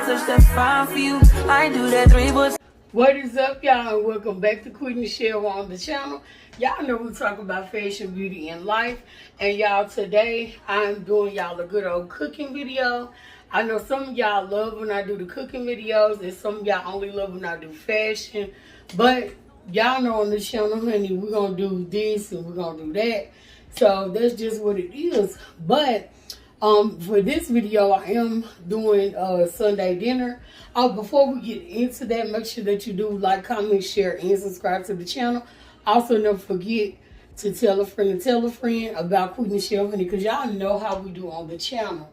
touch that fine for you. I do that 3 bucks. What is up, y'all, and welcome back to Qui Nichelle on the channel. Y'all know we talk about fashion, beauty, and life. And y'all, today I'm doing y'all a good old cooking video. I know some of y'all love when I do the cooking videos, and some of y'all only love when I do fashion. But y'all know on the channel, honey, we're gonna do this and we're gonna do that. So that's just what it is. But for this video, I am doing Sunday dinner. Before we get into that, make sure that you do like, comment, share, and subscribe to the channel. Also, don't forget to tell a friend about Qui Nichelle, honey, because y'all know how we do on the channel.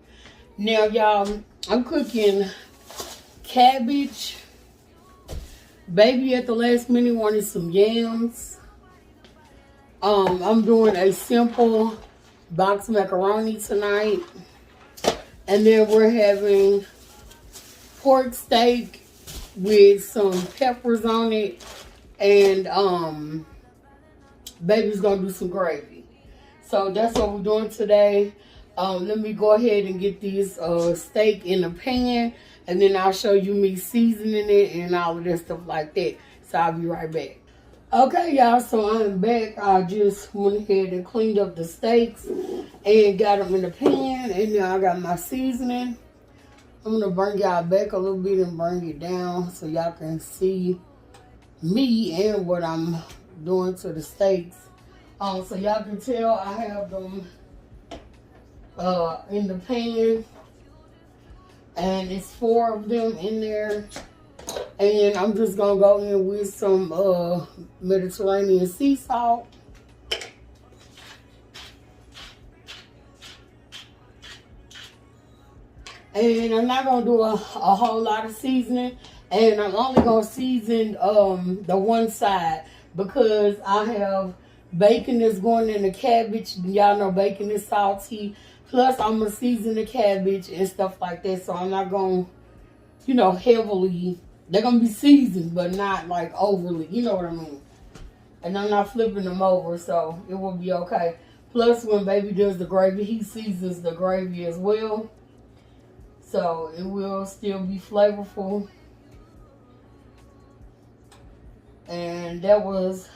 Now, y'all, I'm cooking cabbage. Baby at the last minute wanted some yams. I'm doing a simple box macaroni tonight. And then we're having pork steak with some peppers on it. And baby's gonna do some gravy. So that's what we're doing today. Let me go ahead and get this steak in the pan, and then I'll show you me seasoning it and all of that stuff like that. So I'll be right back. Okay, y'all, so I'm back. I just went ahead and cleaned up the steaks and got them in the pan, and now I got my seasoning. I'm gonna bring y'all back a little bit and bring it down so y'all can see me and what I'm doing to the steaks. So y'all can tell I have them in the pan, and it's 4 of them in there. And I'm just gonna go in with some Mediterranean sea salt. And I'm not gonna do a whole lot of seasoning, and I'm only gonna season the one side because I have bacon that's going in the cabbage. Y'all know bacon is salty. Plus, I'm gonna season the cabbage and stuff like that. So I'm not gonna, you know, heavily. They're gonna be seasoned, but not like overly. You know what I mean? And I'm not flipping them over, so it will be okay. Plus, when baby does the gravy, he seasons the gravy as well. So it will still be flavorful. And that was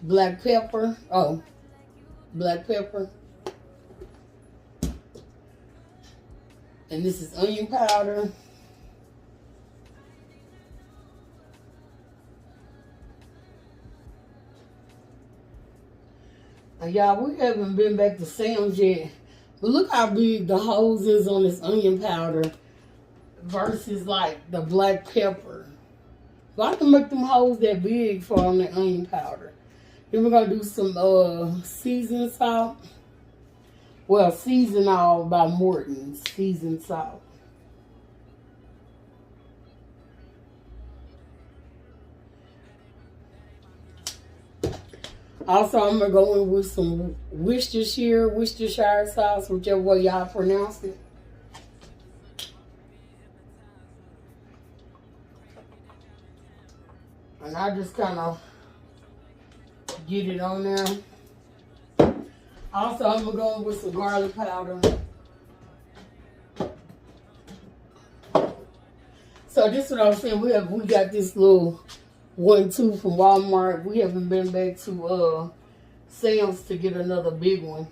black pepper. Oh, black pepper. And this is onion powder. And y'all, we haven't been back to Sam's yet. But look how big the hose is on this onion powder versus like the black pepper. So I can make them holes that big for on the onion powder. Then we're gonna do some seasoned salt. Well, seasoned all by Morton's seasoned salt. Also, I'm gonna go in with some Worcestershire sauce, whichever way y'all pronounce it. And I just kind of get it on there. Also, I'm gonna go in with some garlic powder. So this is what I was saying. We got this little 1-2 from Walmart. We haven't been back to Sam's to get another big one.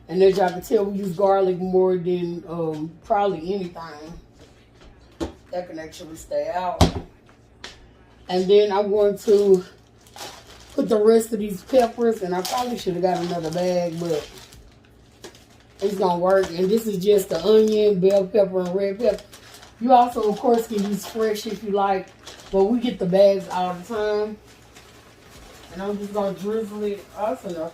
And as y'all can tell, we use garlic more than probably anything. That can actually stay out. And then I'm going to put the rest of these peppers, and I probably should have got another bag, but it's gonna work. And this is just the onion, bell pepper, and red pepper. You also, of course, can use fresh if you like, but we get the bags all the time. And I'm just gonna drizzle it. That's enough.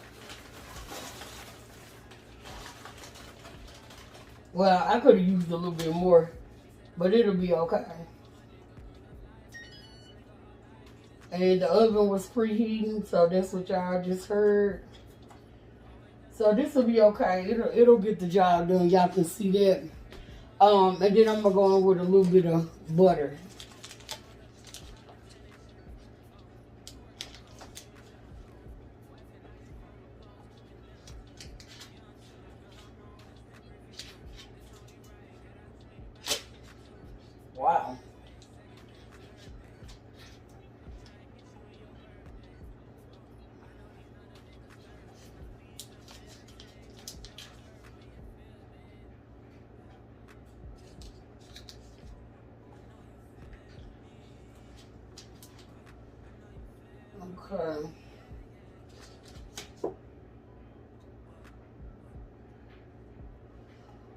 Well, I could have used a little bit more, but it'll be okay. And the oven was preheating, so that's what y'all just heard. So this will be okay. It'll get the job done. Y'all can see that. And then I'm gonna go in with a little bit of butter. Okay.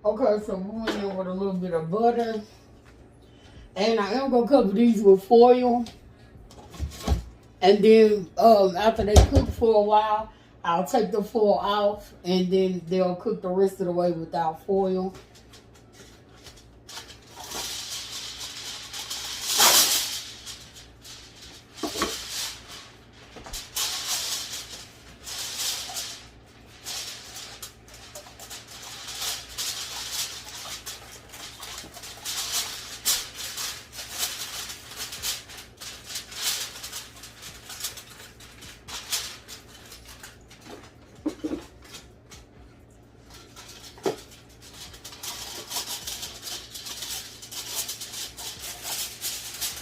Okay, so we went in with a little bit of butter. And I am going to cover these with foil. And then after they cook for a while, I'll take the foil off. And then they'll cook the rest of the way without foil.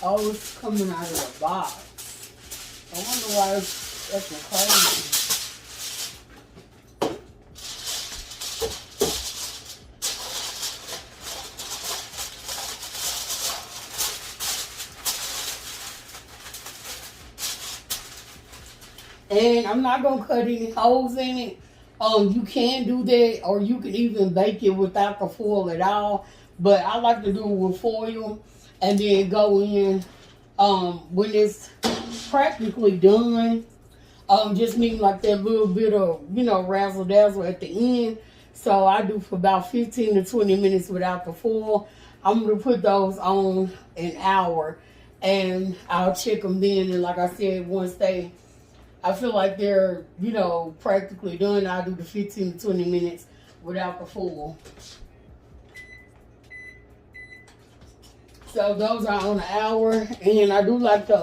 Oh, it's coming out of the box. I wonder why it's acting crazy. And I'm not going to cut any holes in it. You can do that, or you can even bake it without the foil at all. But I like to do it with foil. And then go in when it's practically done. Just need like that little bit of, razzle dazzle at the end. So I do for about 15 to 20 minutes without the foil. I'm going to put those on an hour. And I'll check them then. And like I said, once I feel like they're, practically done, I'll do the 15 to 20 minutes without the foil. So those are on an hour, and I do like the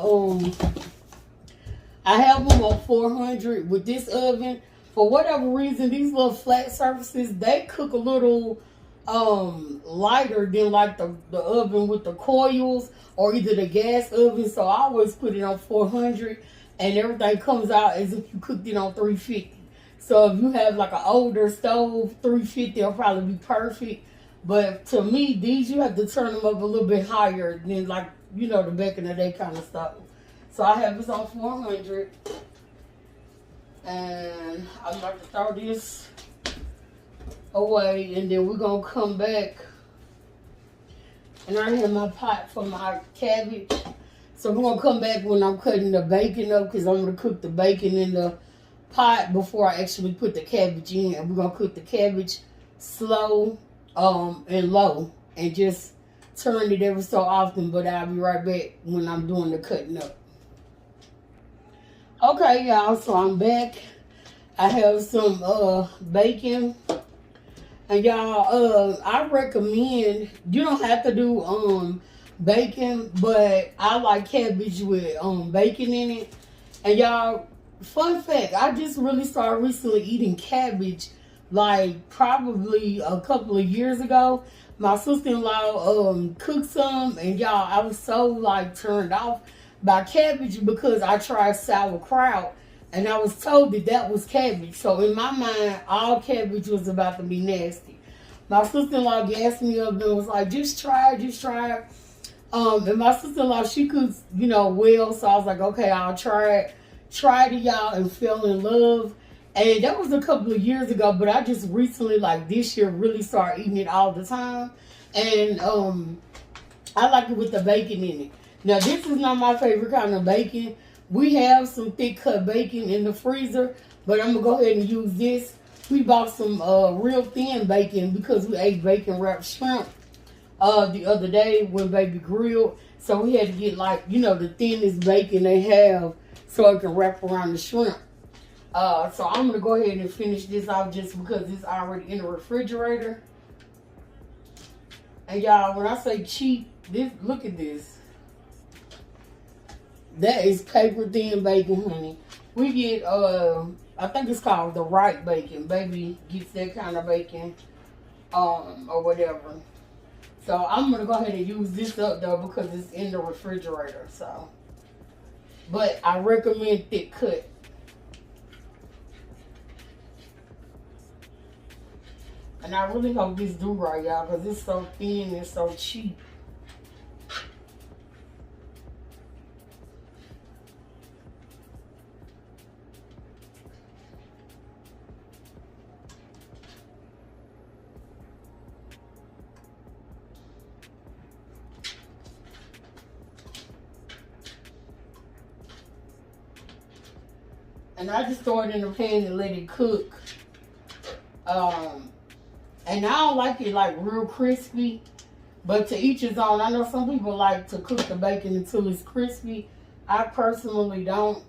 I have them on 400 with this oven. For whatever reason, these little flat surfaces, they cook a little lighter than like the oven with the coils or either the gas oven. So I always put it on 400, and everything comes out as if you cooked it on 350. So if you have like an older stove, 350 will probably be perfect. But to me, these, you have to turn them up a little bit higher than like, the back in the day kind of stuff. So I have this on 400. And I'm about to throw this away. And then we're going to come back. And I have my pot for my cabbage. So we're going to come back when I'm cutting the bacon up, because I'm going to cook the bacon in the pot before I actually put the cabbage in. And we're going to cook the cabbage slow and low, and just turn it every so often. But I'll be right back when I'm doing the cutting up. Okay, y'all, so I'm back. I have some bacon, and y'all, I recommend, you don't have to do bacon, but I like cabbage with bacon in it. And y'all, fun fact, I just really started recently eating cabbage, like probably a couple of years ago. My sister-in-law cooked some, and y'all, I was so like turned off by cabbage because I tried sauerkraut, and I was told that was cabbage. So in my mind, all cabbage was about to be nasty. My sister-in-law gassed me up and was like, just try it. And my sister-in-law, she cooks, well, so I was like, okay, I'll try it. Tried it, y'all, and fell in love. And that was a couple of years ago, but I just recently, like this year, really started eating it all the time. And I like it with the bacon in it. Now, this is not my favorite kind of bacon. We have some thick cut bacon in the freezer, but I'm going to go ahead and use this. We bought some real thin bacon because we ate bacon wrapped shrimp the other day when baby grilled. So we had to get like, the thinnest bacon they have so it can wrap around the shrimp. So I'm going to go ahead and finish this off just because it's already in the refrigerator. And y'all, when I say cheap, look at this. That is paper thin bacon, honey. We get, I think it's called the right bacon. Baby gets that kind of bacon, or whatever. So I'm going to go ahead and use this up, though, because it's in the refrigerator, so. But I recommend thick cut. And I really hope this do right, y'all, because it's so thin and so cheap. And I just throw it in the pan and let it cook. And I don't like it like real crispy, but to each his own. I know some people like to cook the bacon until it's crispy. I personally don't.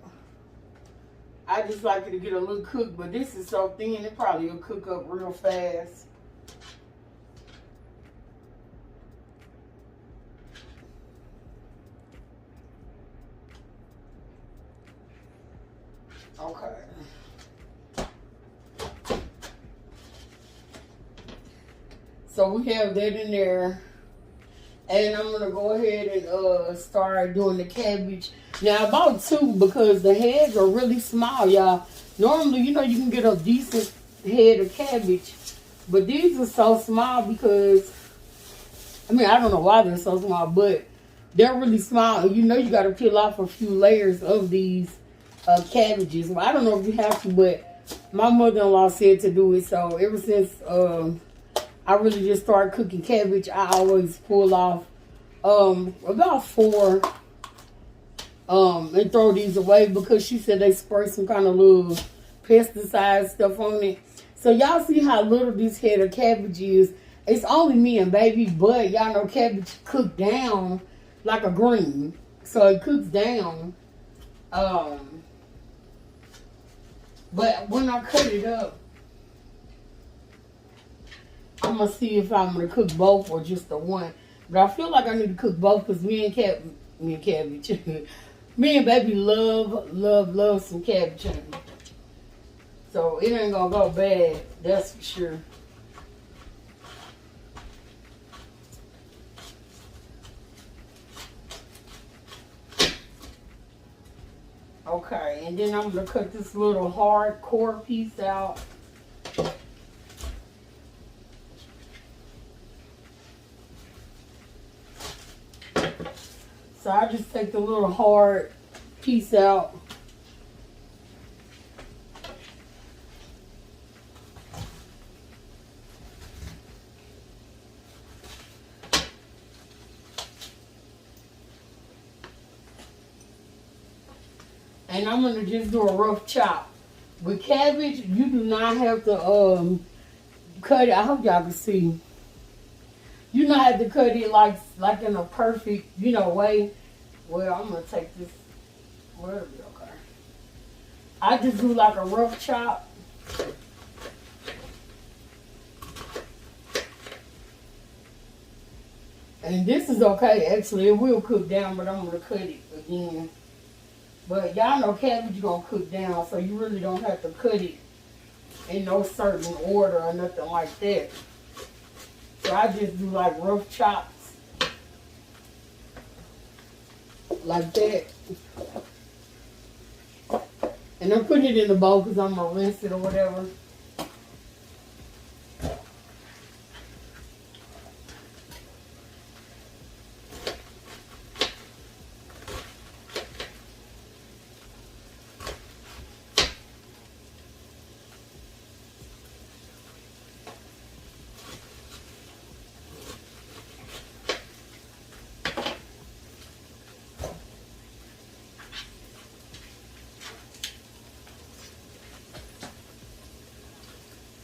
I just like it to get a little cooked, but this is so thin, it probably will cook up real fast. Okay. So we have that in there. And I'm going to go ahead and start doing the cabbage. Now, I bought two because the heads are really small, y'all. Normally, you know, you can get a decent head of cabbage. But these are so small because, I mean, I don't know why they're so small, but they're really small. And you know you got to peel off a few layers of these cabbages. Well, I don't know if you have to, but my mother-in-law said to do it. So ever since I really just started cooking cabbage, I always pull off about 4 and throw these away because she said they spray some kind of little pesticide stuff on it. So y'all see how little this head of cabbage is. It's only me and baby, but y'all know cabbage cook down like a green. So it cooks down. But when I cut it up, I'm going to see if I'm going to cook both or just the one. But I feel like I need to cook both because me and cabbage. Me and baby love some cabbage. So it ain't going to go bad. That's for sure. Okay, and then I'm going to cut this little hard core piece out. So I just take the little hard piece out. And I'm going to just do a rough chop. With cabbage, you do not have to cut it. I hope y'all can see. You don't have to cut it like in a perfect, way. Well, I'm going to take this. Well, it'll be okay. I just do like a rough chop. And this is okay, actually. It will cook down, but I'm going to cut it again. But y'all know cabbage going to cook down, so you really don't have to cut it in no certain order or nothing like that. So I just do like rough chops. Like that. And I'm putting it in the bowl because I'm going to rinse it or whatever.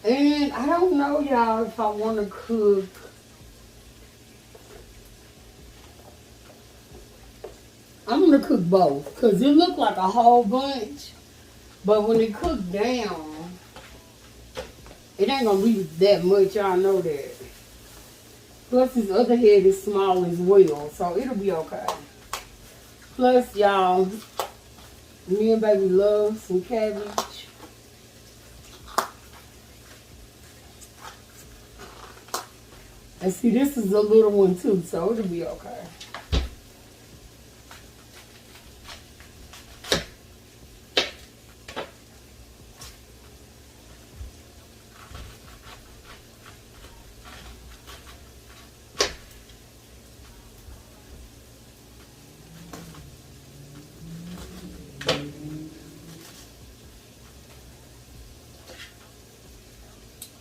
And I don't know, y'all, if I want to cook. I'm going to cook both. Because it looked like a whole bunch. But when it cooked down, it ain't going to be that much. Y'all know that. Plus, this other head is small as well. So, it'll be okay. Plus, y'all, me and baby love some cabbage. And see, this is a little one too, so it'll be okay.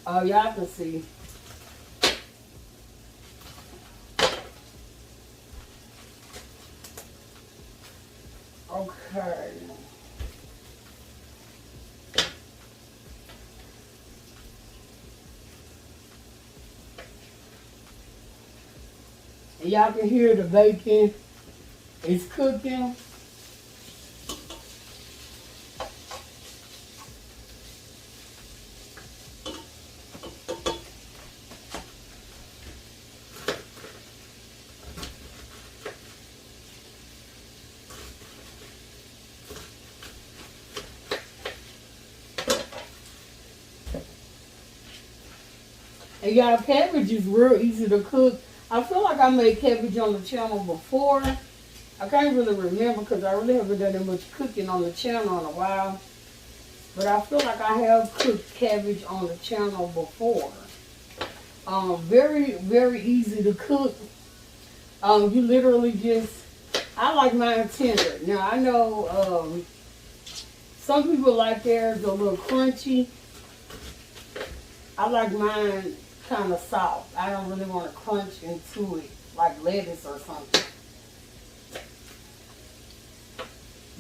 Oh, y'all can see. Okay. And y'all can hear the bacon is cooking. And y'all, cabbage is real easy to cook. I feel like I made cabbage on the channel before. I can't really remember because I really haven't done that much cooking on the channel in a while. But I feel like I have cooked cabbage on the channel before. Very, very easy to cook. You literally just, I like mine tender. Now I know some people like theirs a little crunchy. I like mine kind of soft. I don't really want to crunch into it like lettuce or something.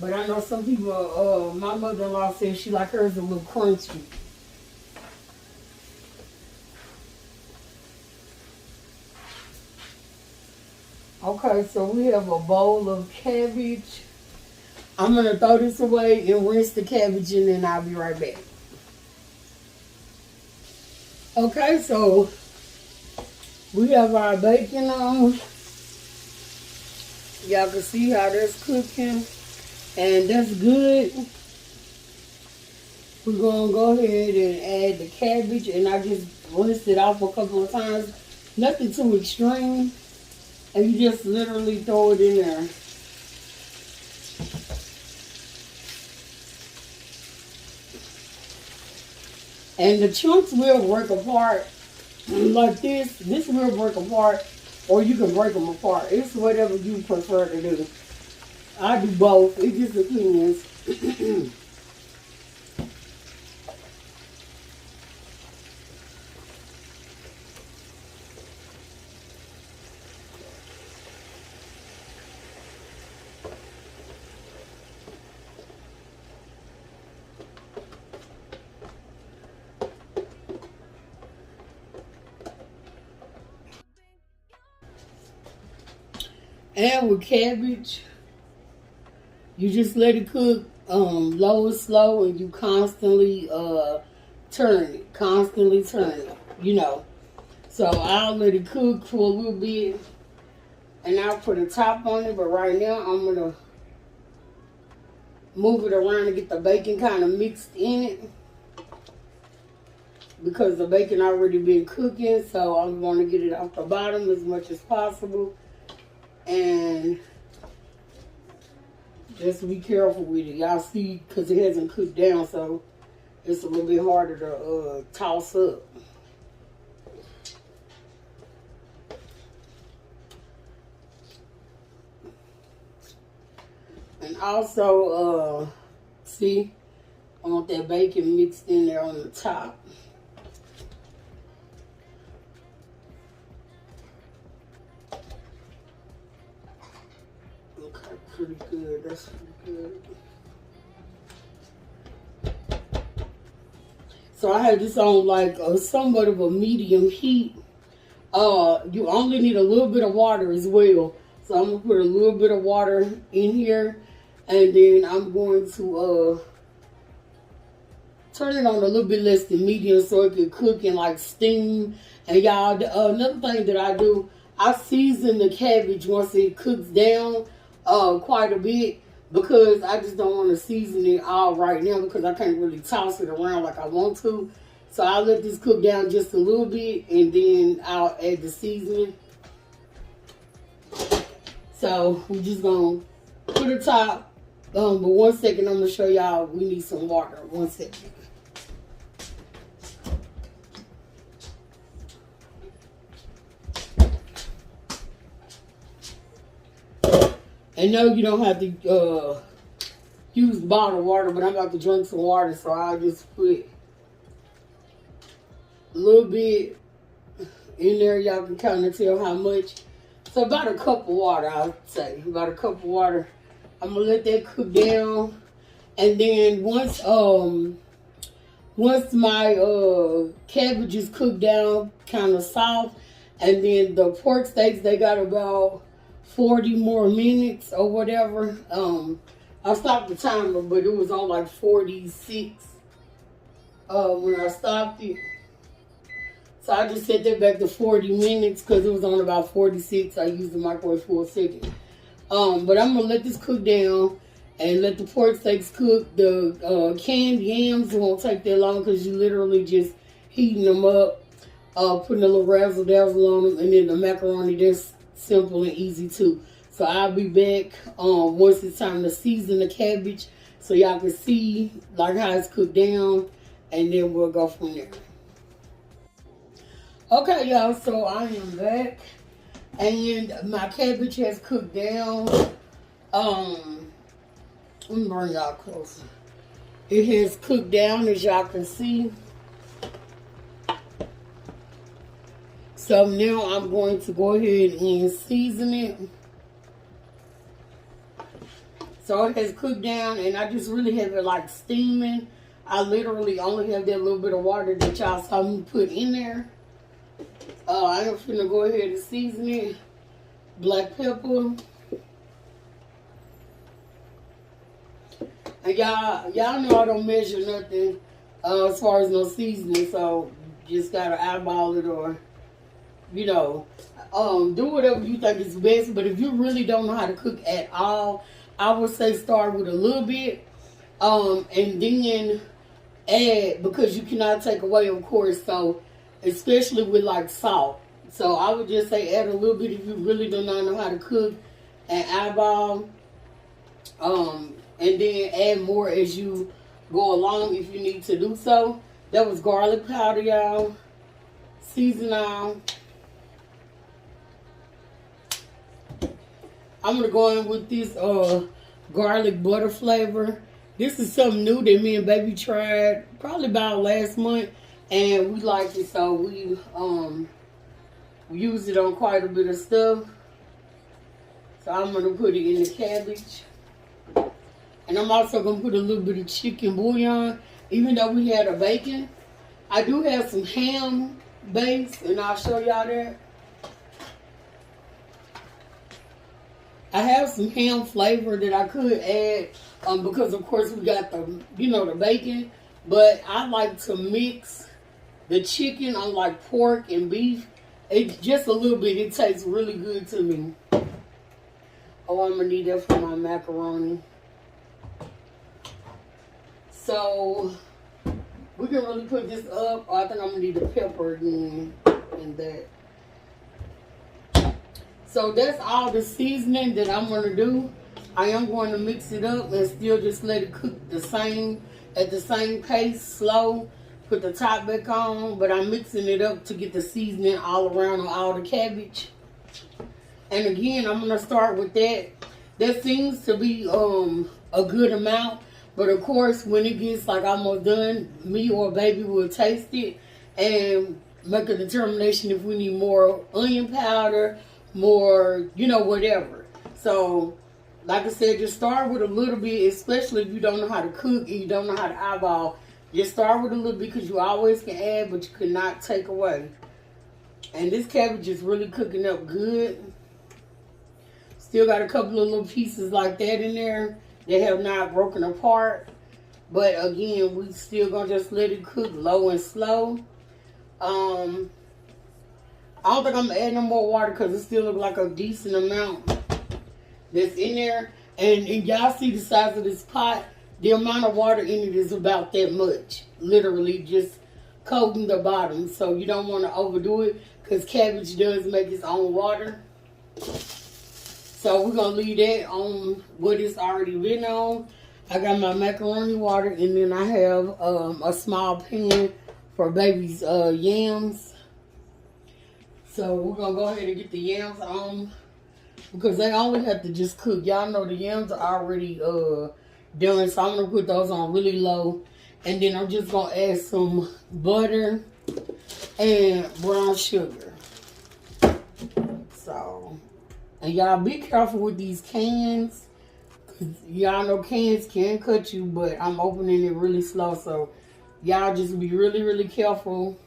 But I know some people, my mother-in-law says she like hers a little crunchy. Okay, so we have a bowl of cabbage. I'm going to throw this away and rinse the cabbage and then I'll be right back. Okay, so we have our bacon on. Y'all can see how that's cooking. And that's good. We're going to go ahead and add the cabbage. And I just rinsed it off a couple of times. Nothing too extreme. And you just literally throw it in there. And the chunks will break apart like this. This will break apart, or you can break them apart. It's whatever you prefer to do. I do both. It just depends. And with cabbage, you just let it cook low and slow, and you constantly turn it, you know. So I'll let it cook for a little bit, and I'll put a top on it. But right now, I'm gonna move it around to get the bacon kind of mixed in it, because the bacon already been cooking. So I want to get it off the bottom as much as possible. And just be careful with it. Y'all see, because it hasn't cooked down, so it's a little bit harder to toss up. And also, see, I want that bacon mixed in there on the top. Pretty good. That's pretty good. So I had this on like somewhat of a medium heat. You only need a little bit of water as well. So I'm gonna put a little bit of water in here, and then I'm going to turn it on a little bit less than medium so it can cook and like steam. And y'all, another thing that I do, I season the cabbage once it cooks down. Quite a bit, because I just don't want to season it all right now, because I can't really toss it around like I want to. So I'll let this cook down just a little bit, and then I'll add the seasoning. So we're just gonna put a top. But 1 second, I'm gonna show y'all. We need some water. 1 second. And no, you don't have to use bottled water, but I'm about to drink some water, so I'll just put a little bit in there. Y'all can kind of tell how much. So about a cup of water, I'll say. About a cup of water. I'm going to let that cook down. And then once my cabbage is cooked down kind of soft, And then the pork steaks, they got about 40 more minutes or whatever. I stopped the timer, but it was on like 46 when I stopped it. So I just set that back to 40 minutes because it was on about 46. I used the microwave for a second. But I'm going to let this cook down and let the pork steaks cook. The canned yams won't take that long because you literally just heating them up, putting a little razzle dazzle on them, and then the macaroni, that's simple and easy too. So I'll be back once it's time to season the cabbage so y'all can see like how it's cooked down, and then we'll go from there. Okay, y'all, so I am back, and my cabbage has cooked down. Let me bring y'all closer. It has cooked down, as y'all can see. So now I'm going to go ahead and season it. So it has cooked down, and I just really have it like steaming. I literally only have that little bit of water that y'all saw me put in there. I'm finna go ahead and season it. Black pepper. And y'all know I don't measure nothing as far as no seasoning, so just gotta eyeball it, or you know, do whatever you think is best. But if you really don't know how to cook at all, I would say start with a little bit, and then add, because you cannot take away, of course, so especially with like salt. So I would just say add a little bit if you really do not know how to cook, and eyeball, and then add more as you go along if you need to do so. That was garlic powder, y'all. Season on. I'm gonna go in with this garlic butter flavor. This is something new that me and baby tried probably about last month, and we liked it, so we used it on quite a bit of stuff. So I'm gonna put it in the cabbage, and I'm also gonna put a little bit of chicken bouillon. Even though we had a bacon, I do have some ham base, and I'll show y'all that. I have some ham flavor that I could add, because of course we got the, the bacon, but I like to mix the chicken on like pork and beef. It's just a little bit. It tastes really good to me. Oh, I'm gonna need that for my macaroni. So we can really put this up. Oh, I think I'm gonna need the pepper again and that. So that's all the seasoning that I'm gonna do. I am going to mix it up and still just let it cook at the same pace, slow. Put the top back on, but I'm mixing it up to get the seasoning all around on all the cabbage. And again, I'm gonna start with that. That seems to be a good amount, but of course, when it gets like almost done, me or baby will taste it and make a determination if we need more onion powder, more, whatever. So, like I said, just start with a little bit, especially if you don't know how to cook and you don't know how to eyeball. Just start with a little bit, because you always can add, but you cannot take away. And this cabbage is really cooking up good. Still got a couple of little pieces like that in there. They have not broken apart. But again, we still gonna just let it cook low and slow. I don't think I'm gonna add no more water because it still looks like a decent amount that's in there. And y'all see the size of this pot. The amount of water in it is about that much. Literally just coating the bottom. So you don't want to overdo it, because cabbage does make its own water. So we're going to leave that on what it's already been on. I got my macaroni water, and then I have a small pan for baby's yams. So we're going to go ahead and get the yams on, because they only have to just cook. Y'all know the yams are already done, so I'm going to put those on really low. And then I'm just going to add some butter and brown sugar. So, and y'all be careful with these cans, because y'all know cans can cut you, but I'm opening it really slow. So y'all just be really, really careful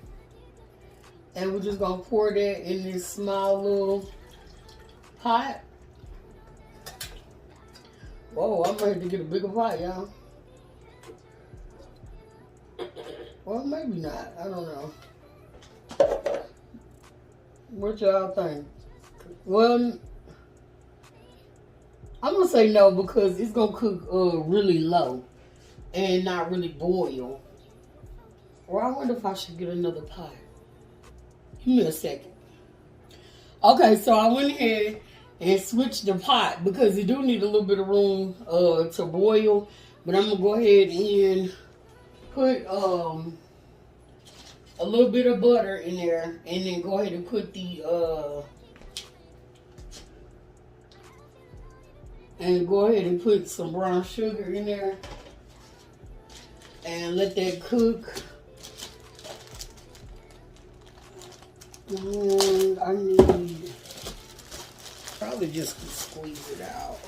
And we're just gonna pour that in this small little pot. Whoa, I might have to get a bigger pot, y'all. Well, maybe not. I don't know. What y'all think? Well, I'm gonna say no because it's gonna cook really low and not really boil. Or I wonder if I should get another pot. Give me a second. Okay, so I went ahead and switched the pot because it do need a little bit of room to boil. But I'm gonna go ahead and put a little bit of butter in there, and then go ahead and put the some brown sugar in there, and let that cook. And I need probably just squeeze it out.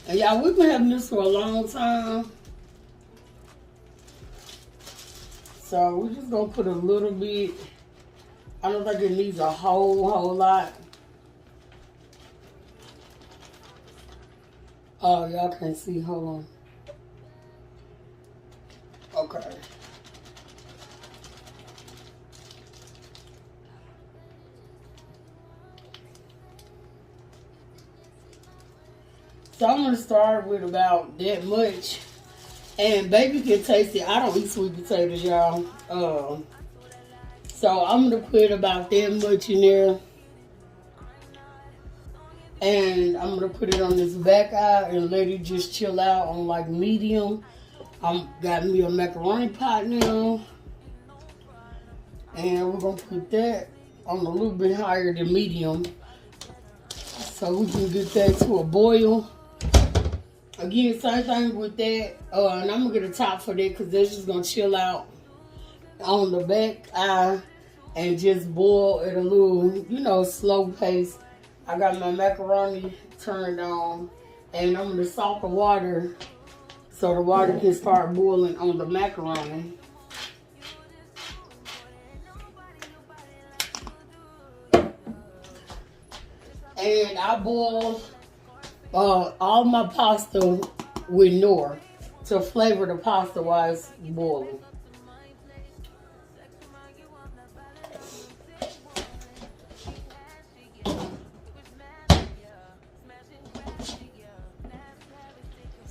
And y'all, we've been having this for a long time. So we're just gonna put a little bit. I don't think it needs a whole lot. Oh, y'all can't see. Hold on. Okay. So I'm gonna start with about that much. And baby can taste it. I don't eat sweet potatoes, y'all. So I'm gonna put about that much in there. And I'm gonna put it on this back eye and let it just chill out on like medium. Got me a macaroni pot now. And we're gonna put that on a little bit higher than medium, so we can get that to a boil. Again, same thing with that. And I'm gonna get a top for that because that's just gonna chill out on the back eye and just boil at a little, slow pace. I got my macaroni turned on, and I'm gonna salt the water so the water can start boiling on the macaroni. And I boil all my pasta with Knorr to flavor the pasta while it's boiling.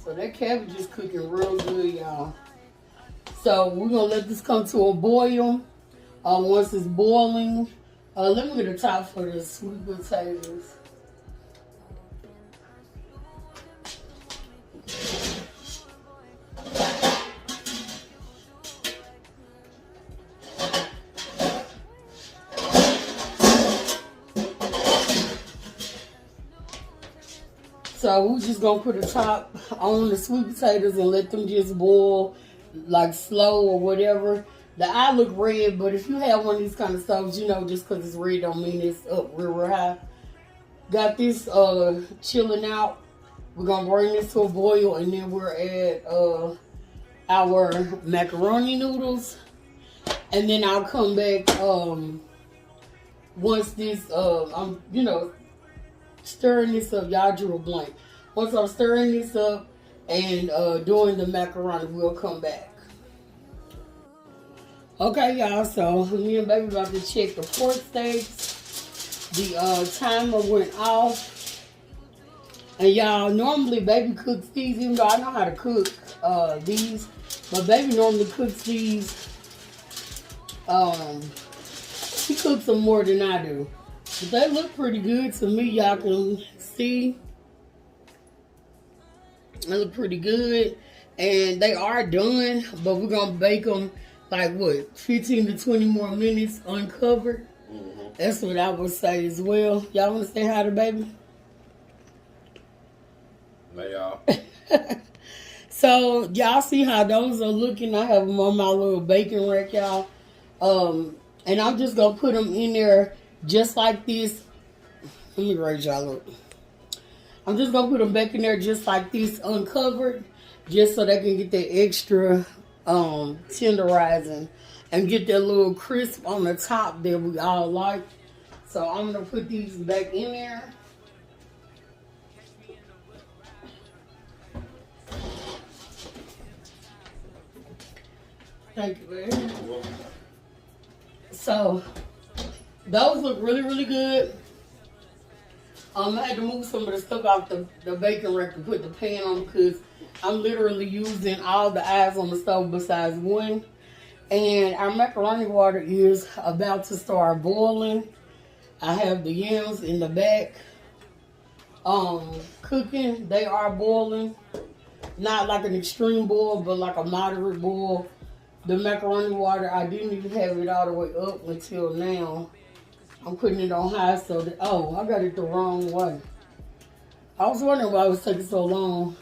So that cabbage is cooking real good, y'all. So we're gonna let this come to a boil. Once it's boiling, let me get a top for the sweet potatoes. So we're just gonna put a top on the sweet potatoes and let them just boil like slow or whatever. The eye look red, but if you have one of these kind of stoves, just because it's red don't mean it's up real high. Got this chilling out. We're gonna bring this to a boil, and then we're at our macaroni noodles, and then I'll come back once this I'm stirring this up. Y'all drew a blank. Once I'm stirring this up and doing the macaroni, we'll come back. Okay, y'all, so me and baby about to check the pork steaks. The timer went off. And y'all, normally baby cooks these, even though I know how to cook these, but baby normally cooks these. She cooks them more than I do. But they look pretty good to me. Y'all can see. They look pretty good. And they are done. But we're going to bake them like, 15 to 20 more minutes uncovered. Mm-hmm. That's what I would say as well. Y'all want to say hi to baby? Hey, y'all. So, y'all see how those are looking. I have them on my little baking rack, y'all. And I'm just going to put them in there just like this. Let me raise y'all up. I'm just going to put them back in there just like this, uncovered, just so they can get that extra tenderizing. and get that little crisp on the top that we all like. So I'm gonna put these back in there. Thank you, baby. So those look really, really good. I had to move some of the stuff off the baking rack to put the pan on because I'm literally using all the eyes on the stove besides one. And our macaroni water is about to start boiling. I have the yams in the back cooking. They are boiling. Not like an extreme boil, but like a moderate boil. The macaroni water, I didn't even have it all the way up until now. I'm putting it on high so that, oh, I got it the wrong way. I was wondering why it was taking so long.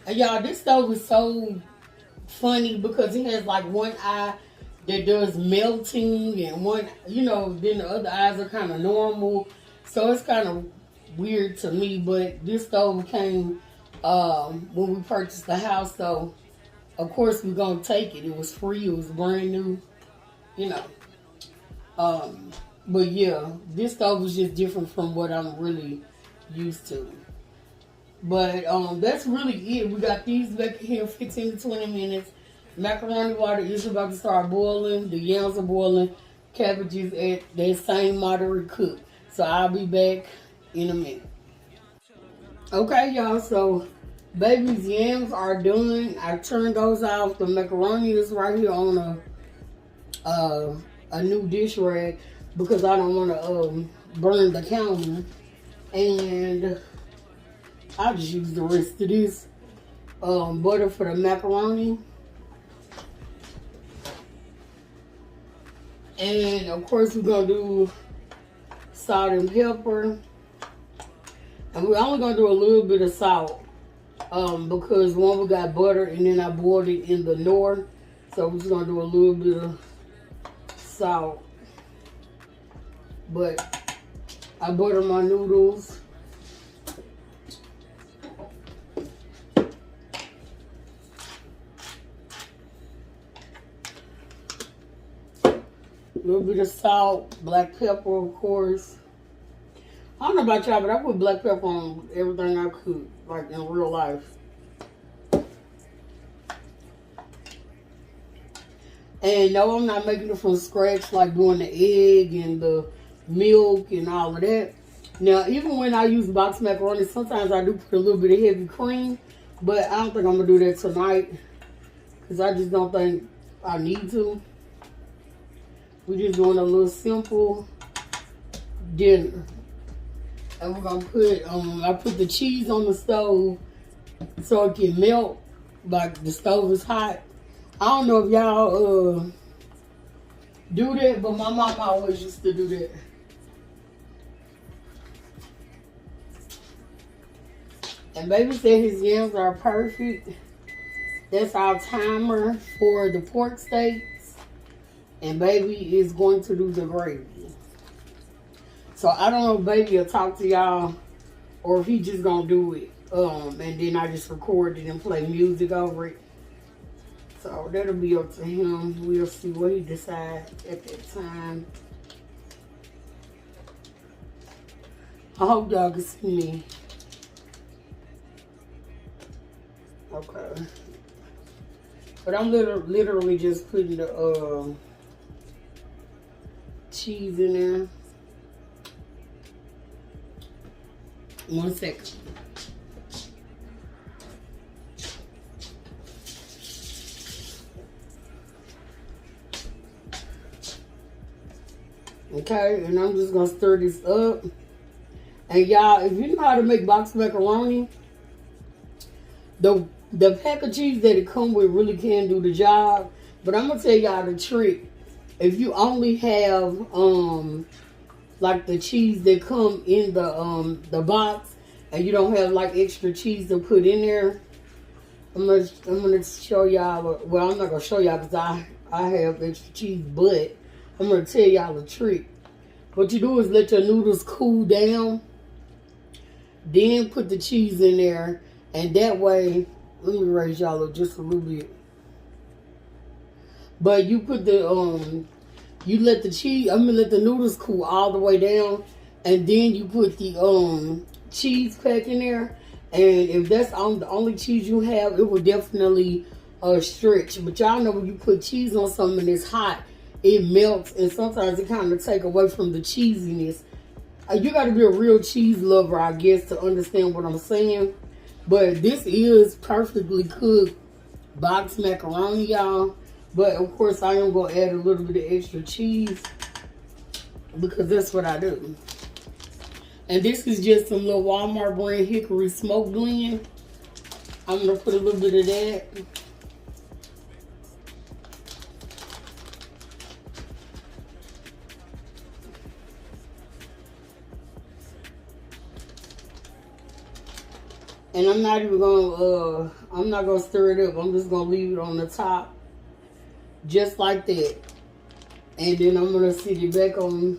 And y'all, this stove is so funny because it has like one eye that does melting and one, you know, then the other eyes are kind of normal. So it's kind of weird to me, but this stove came when we purchased the house, so of course we're gonna take it. It was free, it was brand new, you know. But yeah, this stove is just different from what I'm really used to. But that's really it. We got these back here 15 to 20 minutes. Macaroni water is about to start boiling. The yams are boiling. Cabbage is at that same moderate cook. So I'll be back in a minute. Okay, y'all, so baby's yams are done. I turned those off. The macaroni is right here on a new dish rag because I don't want to burn the counter. And I'll just use the rest of this butter for the macaroni. And of course we're going to do salt and pepper. And we're only going to do a little bit of salt. Because one, we got butter and then I boiled it in the north. So we're just going to do a little bit of salt. But I butter my noodles. A little bit of salt, black pepper, of course. I don't know about y'all, but I put black pepper on everything I cook, like in real life. And no, I'm not making it from scratch, like doing the egg and the milk and all of that. Now, even when I use box macaroni, sometimes I do put a little bit of heavy cream, but I don't think I'm going to do that tonight because I just don't think I need to. We're just doing a little simple dinner. And we're going to put, I put the cheese on the stove so it can melt, like the stove is hot. I don't know if y'all do that, but my mom always used to do that. And baby said his yams are perfect. That's our timer for the pork steaks. And baby is going to do the gravy. So I don't know if baby will talk to y'all or if he just gonna do it. And then I just record it and play music over it. So that'll be up to him. We'll see what he decides at that time. I hope y'all can see me. Okay. But I'm literally just putting the cheese in there. 1 second. Okay, and I'm just gonna stir this up. And y'all, if you know how to make box macaroni, the pack of cheese that it come with really can do the job. But I'm gonna tell y'all the trick. If you only have like the cheese that come in the box, and you don't have like extra cheese to put in there, I'm gonna show y'all. Well, I'm not gonna show y'all because I have extra cheese, but I'm gonna tell y'all a trick. What you do is let your noodles cool down, then put the cheese in there, and that way, let me raise y'all up just a little bit. But you put the you let the cheese, let the noodles cool all the way down, and then you put the cheese pack in there. And if that's the only cheese you have, it will definitely stretch. But y'all know when you put cheese on something and it's hot, it melts, and sometimes it kind of take away from the cheesiness. You got to be a real cheese lover, I guess, to understand what I'm saying. But this is perfectly cooked box macaroni, y'all. But of course, I am gonna add a little bit of extra cheese because that's what I do. And this is just some little Walmart brand hickory smoke blend. I'm gonna put a little bit of that. And I'm not even gonna I'm not gonna stir it up. I'm just gonna leave it on the top. Just like that. And then I'm gonna sit it back on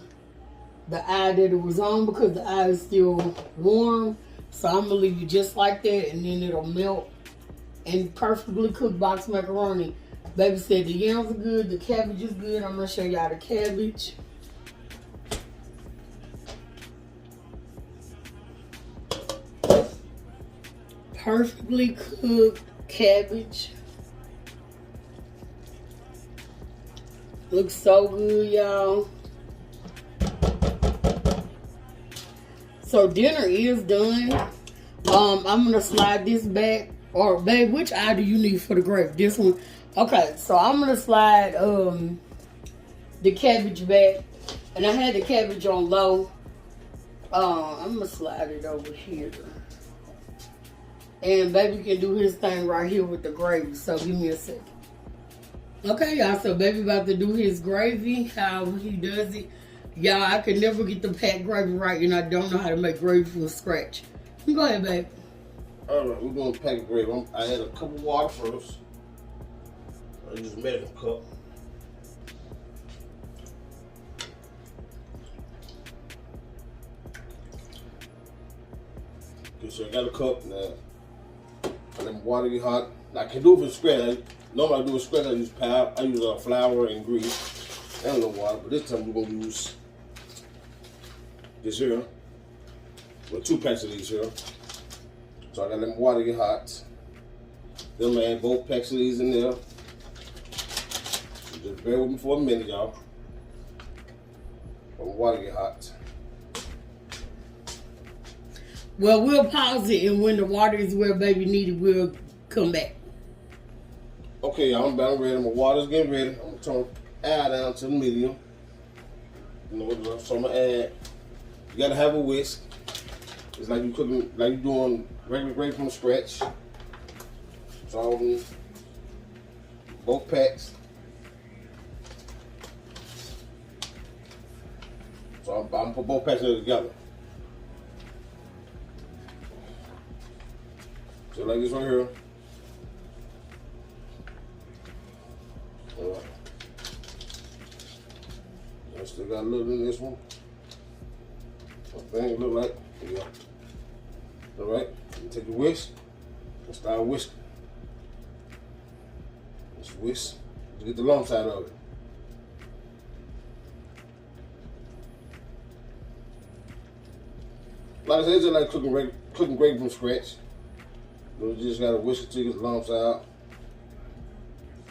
the eye that it was on because the eye is still warm. So I'm gonna leave it just like that, and then it'll melt. And perfectly cooked box macaroni. Baby said the yams are good, the cabbage is good. I'm gonna show y'all the cabbage. Perfectly cooked cabbage. Looks so good, y'all. So dinner is done. I'm gonna slide this back. Or babe, which eye do you need for the gravy? This one. Okay, so I'm gonna slide the cabbage back. And I had the cabbage on low. I'm gonna slide it over here. And baby can do his thing right here with the gravy. So give me a second. Okay, y'all, so baby about to do his gravy, how he does it. Y'all, I can never get the packed gravy right, and I don't know how to make gravy from scratch. Go ahead, babe. Alright, we're doing packed gravy. I had a cup of water first. I just measured a cup. Okay, so I got a cup now. I let my water get hot. Now, I can do it from scratch. Normally I do it scratch. I use powder. I use flour and grease and a little water. But this time we're gonna use this here. Well, 2 packs of these here. So I gotta let my water get hot. Then I'm gonna add both packs of these in there. Just bear with me for a minute, y'all. Let my water get hot. Well, we'll pause it, and when the water is where baby needed, we'll come back. Okay, y'all, I'm about ready. My water's getting ready. I'm gonna turn the eye down to the medium. You know, so I'm gonna add. You gotta have a whisk. It's like you cooking, like you doing regular gravy from scratch. So I'm both packs. So I'm gonna put both packs together. So like this right here. Alright. I still got a little in this one. Thing look like. There you go. Alright. You take your whisk and start whisking. Just whisk to get the lumps out of it. Like I said, it's just like cooking gravy from scratch. You just gotta whisk it till you get the lumps out.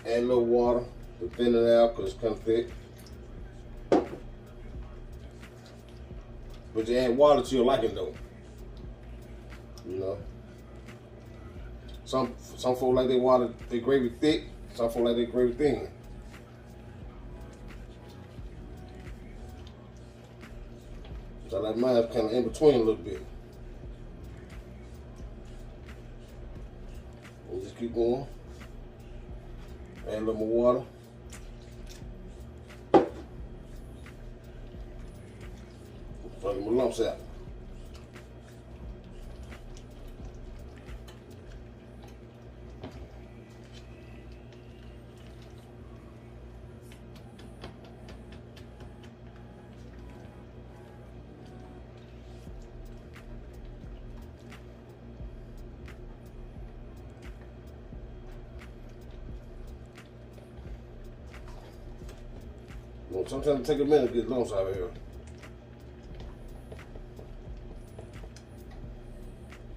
Add a little water to thin it out because it's kind of thick. But you add water to your liking though. You know. Some folks like their gravy thick, some folks like their gravy thin. So I like mine kind of in between a little bit. And just keep going. Add a little more water. So I get my lumps out. Sometimes it take a minute to get lumps out of here.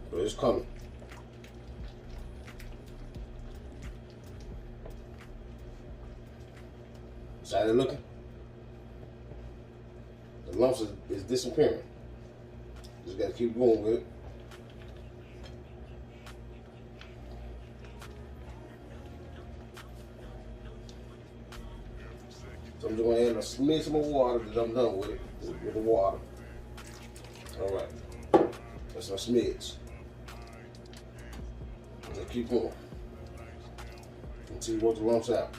But it's coming. See how they looking? The lumps is disappearing. Just gotta keep going with it. So I'm just gonna add a smidge of water that I'm done with it, with the water. All right, that's a smidge. Just keep going until you work the lumps out.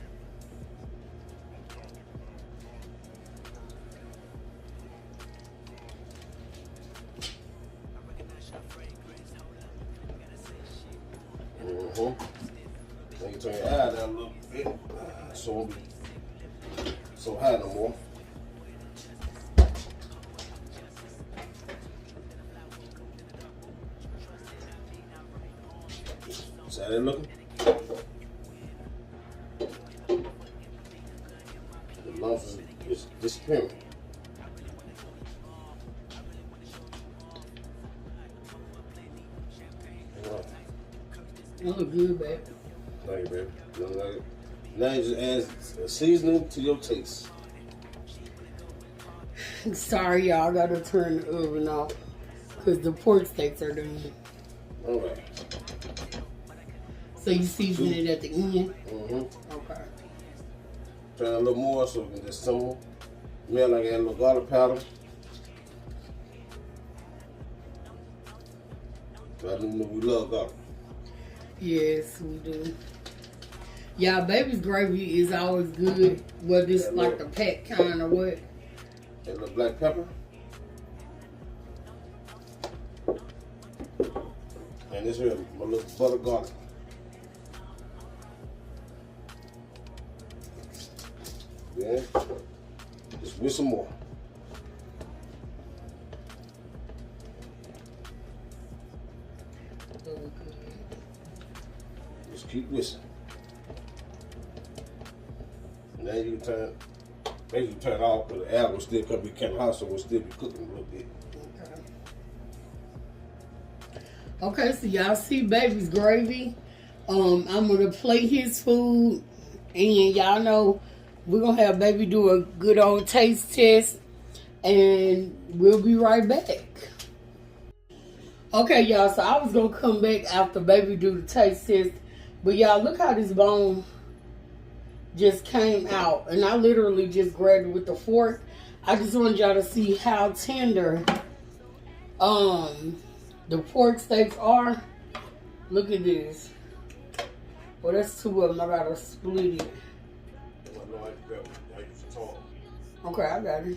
Then you turn your eye down a little bit, so it won't be so high no more. See how they looking? The lumps is disappearing. You look good, babe. Thank you, baby. Now you just add a seasoning to your taste. Sorry, y'all. I gotta turn the oven off because the pork steaks are done. All right. So you season it at the end? Mm-hmm. Okay. Try a little more so we can just simmer. Maybe like add a little garlic powder. I know we love garlic. Yes, we do. Yeah, baby's gravy is always good. Whether it's like the pack kind or what. And a little black pepper. And this here, my little butter garlic. Then, just whisk some more. Just keep whisking. Now you can turn, basically turn it off, but the air will still come be kind of hot, so we'll still be cooking a little bit. Okay, so y'all see baby's gravy. I'm gonna plate his food, and y'all know we're gonna have baby do a good old taste test, and we'll be right back. Okay, y'all, so I was gonna come back after baby do the taste test, but y'all look how this bone just came out, and I literally just grabbed it with the fork. I just wanted y'all to see how tender the pork steaks are. Look at this. Well, that's two of them. I gotta split it. Okay, I got it.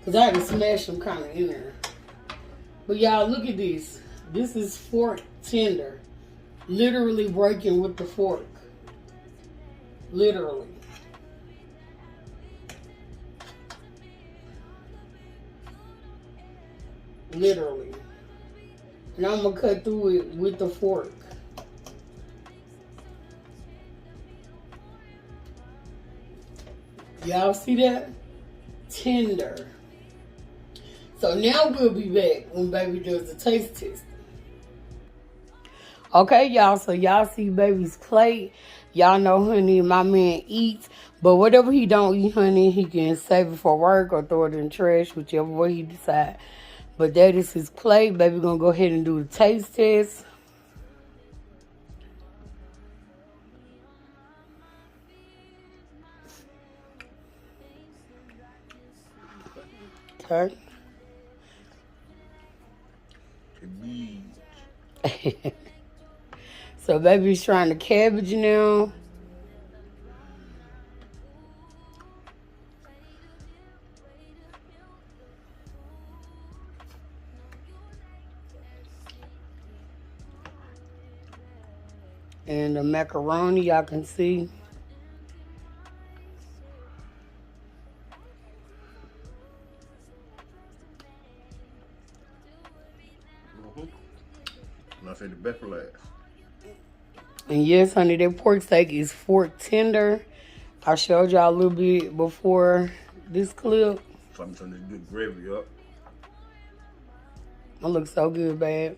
Cause I had to smash them kind of in there. But y'all, look at this. This is fork tender. Literally breaking with the fork. Literally. Literally. And I'm gonna cut through it with the fork. Y'all see that? Tender. So now we'll be back when baby does the taste test. Okay, y'all, so y'all see baby's plate. Y'all know, honey, my man eats. But whatever he don't eat, honey, he can save it for work or throw it in the trash, whichever way he decide. But that is his plate. Baby gonna go ahead and do the taste test. Okay. So baby's trying the cabbage now. And the macaroni, y'all can see. And I say the best for last. And yes, honey, that pork steak is fork tender. I showed y'all a little bit before this clip. So I'm trying to get gravy up. It looks so good, babe.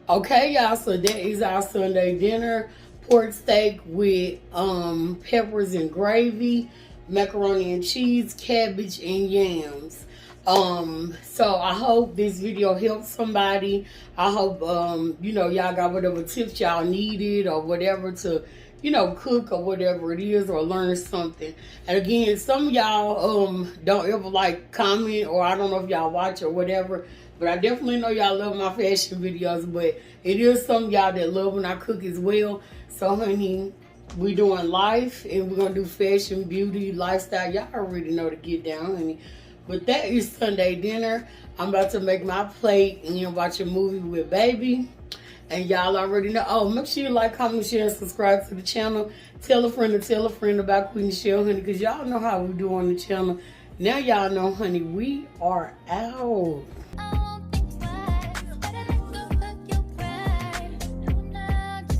Okay, y'all, so that is our Sunday dinner. Pork steak with peppers and gravy, macaroni and cheese, cabbage and yams. So I hope this video helped somebody. I hope you know, y'all got whatever tips y'all needed or whatever to, you know, cook or whatever it is, or learn something. And again, some of y'all don't ever like comment, or I don't know if y'all watch or whatever, but I definitely know y'all love my fashion videos. But it is some of y'all that love when I cook as well. So honey, we doing life and we're gonna do fashion, beauty, lifestyle. Y'all already know to get down, honey. But that is Sunday dinner. I'm about to make my plate and watch a movie with baby. And y'all already know. Oh, make sure you like, comment, share, and subscribe to the channel. Tell a friend to tell a friend about Qui Nichelle, honey, because y'all know how we do on the channel. Now y'all know, honey, we are out.